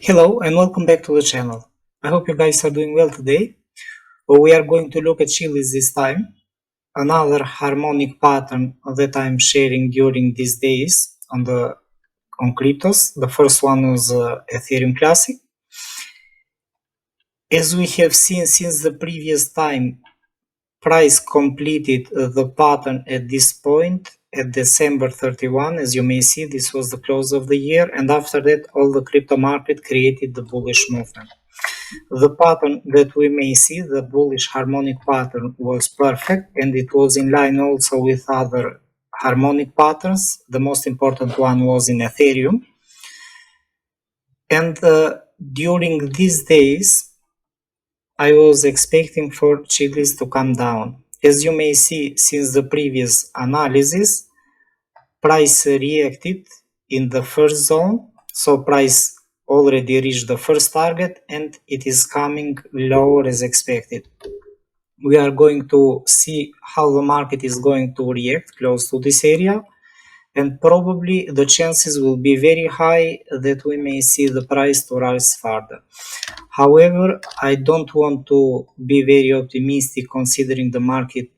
Hello and welcome back to the channel. I hope you guys are doing well today. We are going to look at CHZ this time, another harmonic pattern that I'm sharing during these days on cryptos. The first one was Ethereum Classic. As we have seen since the previous time, price completed the pattern at this point at December 31. As you may see, this was the close of the year, and after that all the crypto market created the bullish movement. The pattern that we may see, the bullish harmonic pattern, was perfect, and it was in line also with other harmonic patterns. The most important one was in Ethereum. And during these days, I was expecting for CHZ to come down. As you may see, since the previous analysis, price reacted in the first zone, so price already reached the first target and it is coming lower as expected. We are going to see how the market is going to react close to this area, and probably the chances will be very high that we may see the price to rise further. However, I don't want to be very optimistic considering the market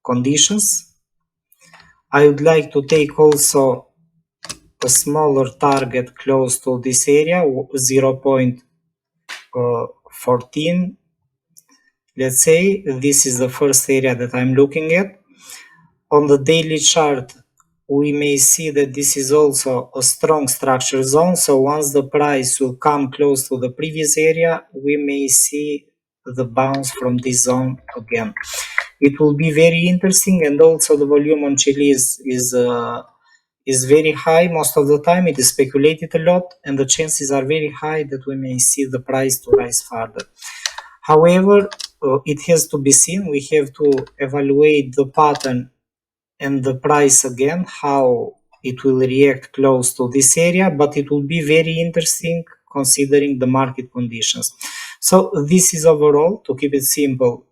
conditions. I would like to take also a smaller target close to this area, 0.14. Let's say this is the first area that I'm looking at. On the daily chart, we may see that this is also a strong structure zone, so once the price will come close to the previous area, we may see the bounce from this zone again. It will be very interesting, and also the volume on CHZ is very high most of the time. It is speculated a lot, and the chances are very high that we may see the price to rise further. However, it has to be seen. We have to evaluate the pattern and the price again, how it will react close to this area, but it will be very interesting considering the market conditions. So this is overall, to keep it simple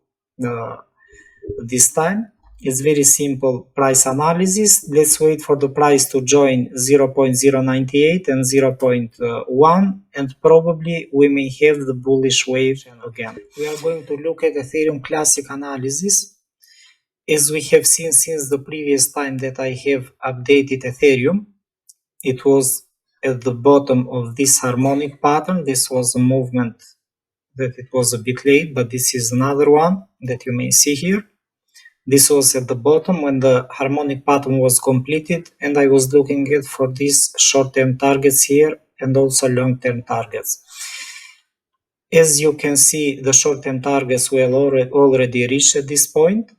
this time. It's very simple price analysis. Let's wait for the price to join 0.098 and 0.1, and probably we may have the bullish wave again. We are going to look at Ethereum Classic analysis. As we have seen since the previous time that I have updated Ethereum, it was at the bottom of this harmonic pattern. This was a movement that it was a bit late, but this is another one that you may see here. This was at the bottom when the harmonic pattern was completed, and I was looking at for these short-term targets here and also long-term targets. As you can see, the short-term targets were already reached at this point.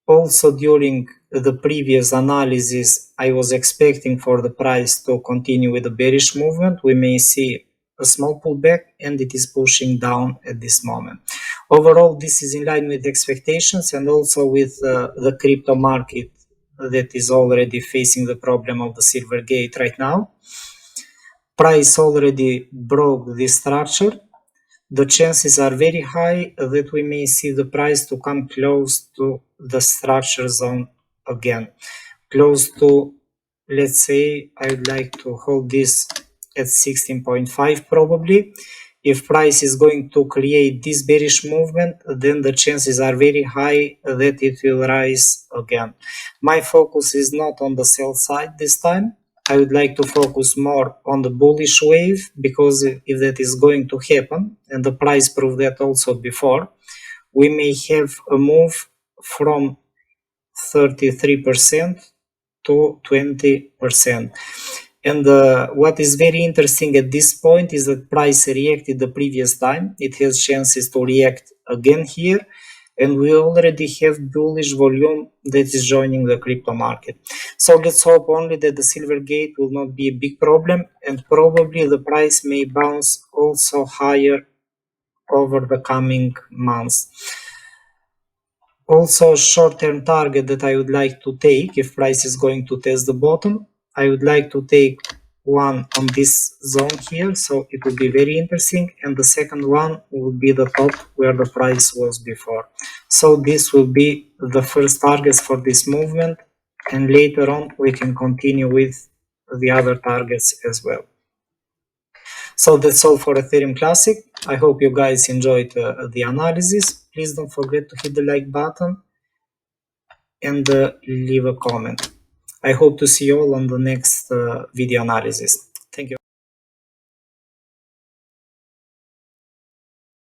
Also, during the previous analysis, I was expecting for the price to continue with the bearish movement. We may see a small pullback, and it is pushing down at this moment. Overall, this is in line with expectations and also with the crypto market that is already facing the problem of the Silvergate right now. Price already broke this structure. The chances are very high that we may see the price to come close to the structure zone again. Close to, let's say, I would like to hold this at 16.5 probably. If price is going to create this bearish movement, then the chances are very high that it will rise again. My focus is not on the sell side this time. I would like to focus more on the bullish wave, because if that is going to happen, and the price proved that also before, we may have a move from 33% to 20%. And what is very interesting at this point is that price reacted the previous time. It has chances to react again here, and we already have bullish volume that is joining the crypto market. So let's hope only that the Silvergate will not be a big problem, and probably the price may bounce also higher over the coming months. Also, short-term target that I would like to take if price is going to test the bottom, I would like to take one on this zone here, so it will be very interesting, and the second one will be the top where the price was before. So this will be the first targets for this movement, and later on we can continue with the other targets as well. So that's all for Ethereum Classic. I hope you guys enjoyed the analysis. Please don't forget to hit the like button and leave a comment. I hope to see you all on the next video analysis.